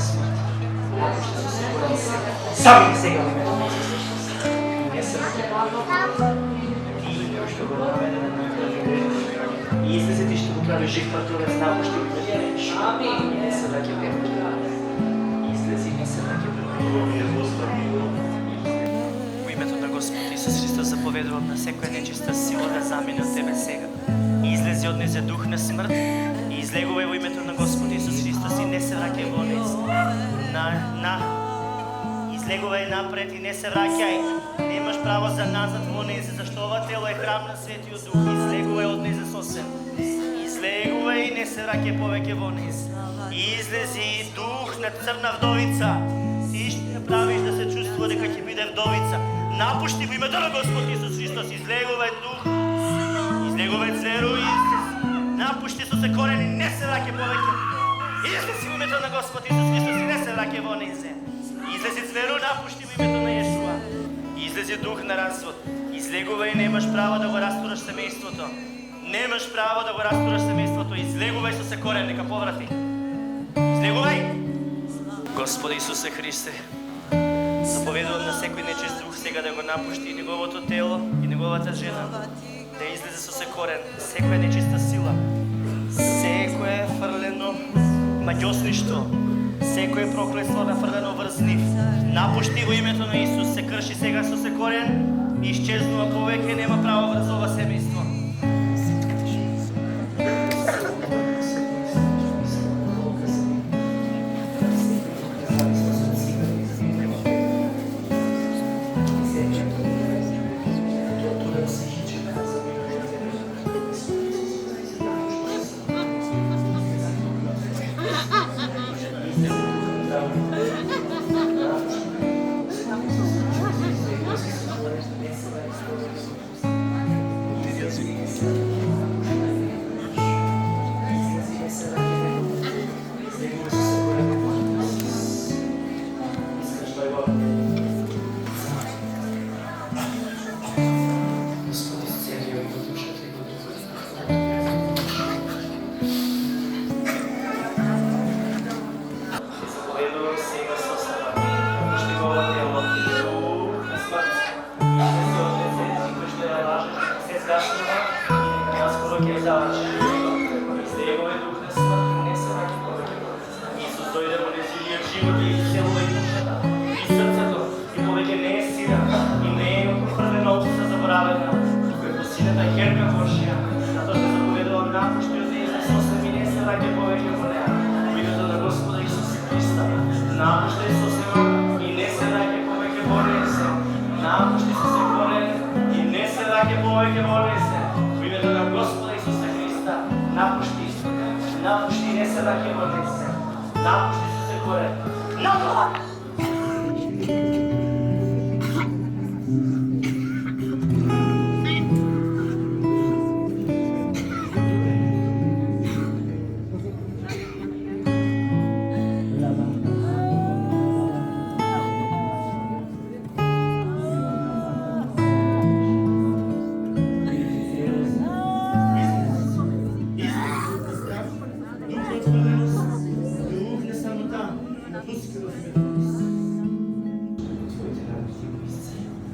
смърт. Само сега в името на Исус. Не се и ще го намерим на живееш. И излезете ще го прави жив пътовец, знако ще го предадеш. И не се враќа певка. Излези и не се враќа певка. Во името на Господ Исус Христос заповедувам на секоја нечиста сила да замине од тебе сега. И излези од незе дух на смрт и излегувај во името на Господ Исус Христос и не се враќај во незе. Излегувај напред и не се враќај. Немаш право за назад во незе, зашто ова тело е храм на Светиот Дух. Излегувај од незе сосем. Излегувај и не се враќај повеќе во незе. Излези дух на црна вдовица. Ти ще направиш да се чувствува дека ќе биде вдовица. Напушти во името на Господ Исус Христос. Излегувај дух. Излегувај цверу и напушти со се корени, не се враќај повеќе. Излези во името на Господ Исус Христос и не се враќај во незе. Излези цверу, напушти во името на Јешуа. Излези дух на развод. Излегувај и немаш право да го растураш семејството. Немаш право да го растураш семејството. Излегувај со се корен, нека поврати. Излегувај! Господи Исусе Христе, заповедувам на секој нечист дух сега да го напушти и неговото тело и неговата жена, да излезе со се корен, секоја нечиста сила, секое фрлено маѓосништо, секое проклетство нафрлено врз нив, напушти во името на Исус, се крши сега со се корен и исчезнува повеќе, нема право врз ова семејство.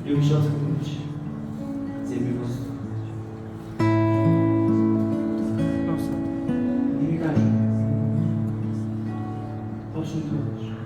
Любиш Отца, любиш. Вземи въздух. Не ми кажи. Почни да бъдеш.